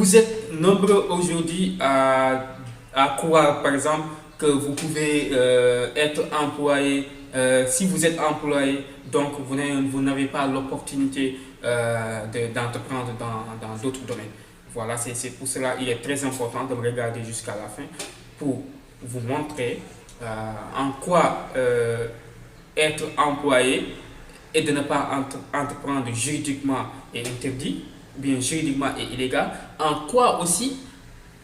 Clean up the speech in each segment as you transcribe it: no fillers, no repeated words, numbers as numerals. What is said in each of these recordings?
Vous êtes nombreux aujourd'hui à croire, par exemple, que vous pouvez être employé. Si vous êtes employé, donc vous n'avez pas l'opportunité d'entreprendre dans d'autres domaines. Voilà, c'est pour cela qu'il est très important de me regarder jusqu'à la fin pour vous montrer en quoi être employé et de ne pas entreprendre juridiquement est interdit, ou bien juridiquement est illégal, en quoi aussi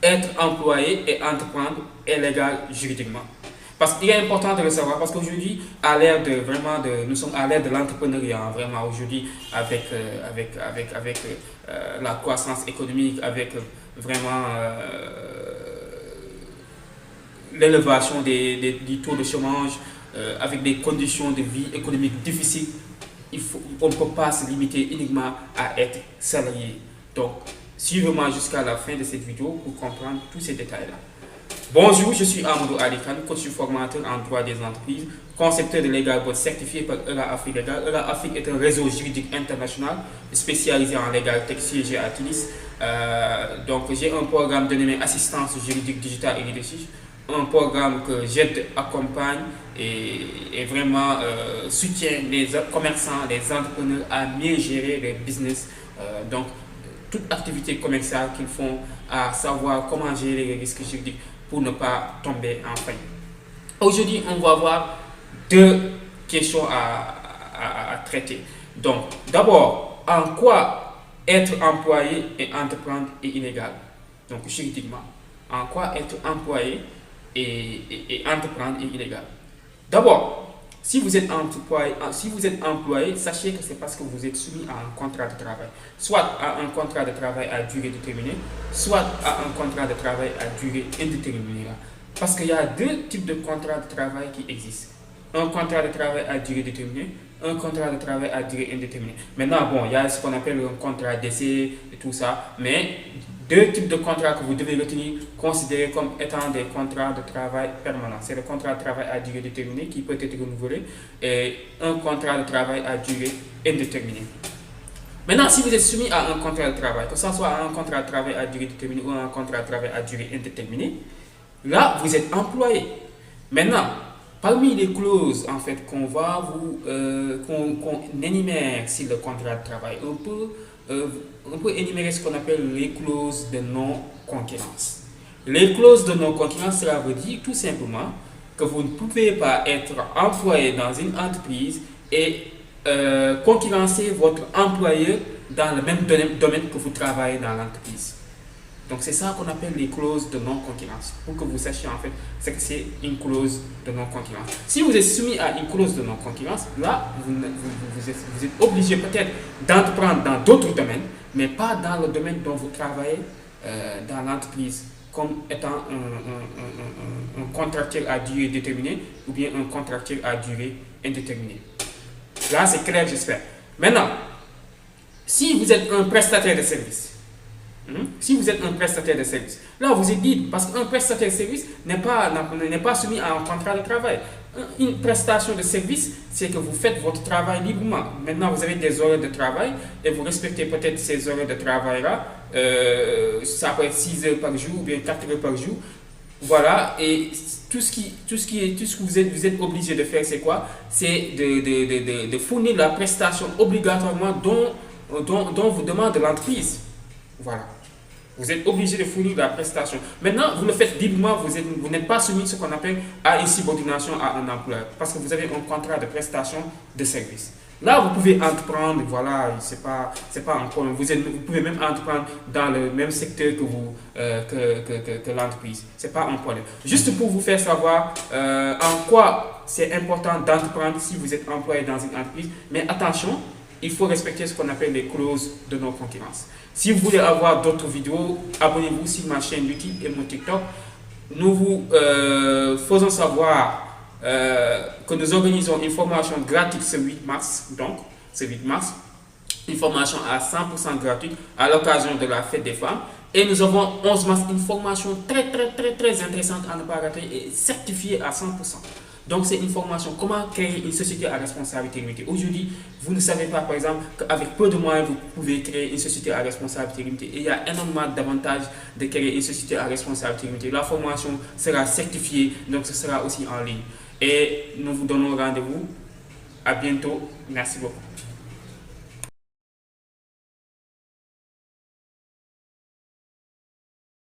être employé et entreprendre est légal juridiquement. Parce qu'il est important de le savoir, parce qu'aujourd'hui, à l'ère de vraiment de, nous sommes à l'ère de l'entrepreneuriat, hein, vraiment aujourd'hui, avec la croissance économique, avec vraiment l'élévation du taux de chômage, avec des conditions de vie économique difficiles, on ne peut pas se limiter uniquement à être salarié. Donc, suivez-moi jusqu'à la fin de cette vidéo pour comprendre tous ces détails-là. Bonjour, je suis Amadou Ali Khan, coach formateur en droit des entreprises, concepteur de Legal Bot certifié par ERA Afrique Legal. ERA Afrique est un réseau juridique international spécialisé en Legal Tech siégé à Tunis. Donc, j'ai un programme dénommé Assistance juridique digitale et leadership, un programme que j'aide, accompagne et vraiment soutient les commerçants, les entrepreneurs à mieux gérer leur business. Donc, toute activité commerciale qu'ils font, à savoir comment gérer les risques juridiques pour ne pas tomber en faillite. Aujourd'hui, on va voir deux questions à traiter. Donc, d'abord, en quoi être employé et entreprendre est illégal? Donc, juridiquement, en quoi être employé et entreprendre est illégal? D'abord, si vous êtes employé, sachez que c'est parce que vous êtes soumis à un contrat de travail, soit à un contrat de travail à durée déterminée, soit à un contrat de travail à durée indéterminée. Parce qu'il y a deux types de contrats de travail qui existent. Un contrat de travail à durée déterminée, un contrat de travail à durée indéterminée. Maintenant, bon, il y a ce qu'on appelle un contrat d'essai et tout ça, mais deux types de contrats que vous devez retenir, considérer comme étant des contrats de travail permanents. C'est le contrat de travail à durée déterminée qui peut être renouvelé et un contrat de travail à durée indéterminée. Maintenant, si vous êtes soumis à un contrat de travail, que ce soit un contrat de travail à durée déterminée ou un contrat de travail à durée indéterminée, là, vous êtes employé. Maintenant, parmi les clauses en fait qu'on énumère sur le contrat de travail, on peut énumérer ce qu'on appelle les clauses de non-concurrence. Les clauses de non-concurrence, cela veut dire tout simplement que vous ne pouvez pas être employé dans une entreprise et concurrencer votre employeur dans le même domaine que vous travaillez dans l'entreprise. Donc c'est ça qu'on appelle les clauses de non-concurrence. Pour que vous sachiez en fait ce que c'est une clause de non-concurrence. Si vous êtes soumis à une clause de non-concurrence, là vous êtes obligé peut-être d'entreprendre dans d'autres domaines, mais pas dans le domaine dont vous travaillez dans l'entreprise, comme étant un contractuel à durée déterminée ou bien un contractuel à durée indéterminée. Là c'est clair, j'espère. Maintenant, si vous êtes un prestataire de service, là vous êtes libre parce qu'un prestataire de service n'est pas soumis à un contrat de travail. Une prestation de service, c'est que vous faites votre travail librement. Maintenant, vous avez des horaires de travail et vous respectez peut-être ces horaires de travail-là. Ça peut être 6 heures par jour ou bien 4 heures par jour. Voilà, et tout ce que vous êtes obligé de faire, c'est quoi? C'est de fournir la prestation obligatoirement dont vous demande l'entreprise. Voilà. Vous êtes obligé de fournir la prestation. Maintenant, vous le faites librement, vous n'êtes pas soumis à ce qu'on appelle à une subordination à un employeur, parce que vous avez un contrat de prestation de service. Là, vous pouvez entreprendre, voilà, c'est pas un problème. Vous pouvez même entreprendre dans le même secteur que l'entreprise. C'est pas un problème. Juste pour vous faire savoir en quoi c'est important d'entreprendre si vous êtes employé dans une entreprise. Mais attention, il faut respecter ce qu'on appelle les clauses de non-concurrence. Si vous voulez avoir d'autres vidéos, abonnez-vous sur ma chaîne YouTube et mon TikTok. Nous vous faisons savoir que nous organisons une formation gratuite ce 8 mars. Donc, ce 8 mars, une formation à 100% gratuite à l'occasion de la fête des femmes. Et nous avons 11 mars une formation très intéressante à ne pas rater et certifiée à 100%. Donc c'est une formation, comment créer une société à responsabilité limitée. Aujourd'hui, vous ne savez pas, par exemple, qu'avec peu de moyens, vous pouvez créer une société à responsabilité limitée. Et il y a énormément d'avantages de créer une société à responsabilité limitée. La formation sera certifiée, donc ce sera aussi en ligne. Et nous vous donnons rendez-vous. À bientôt. Merci beaucoup.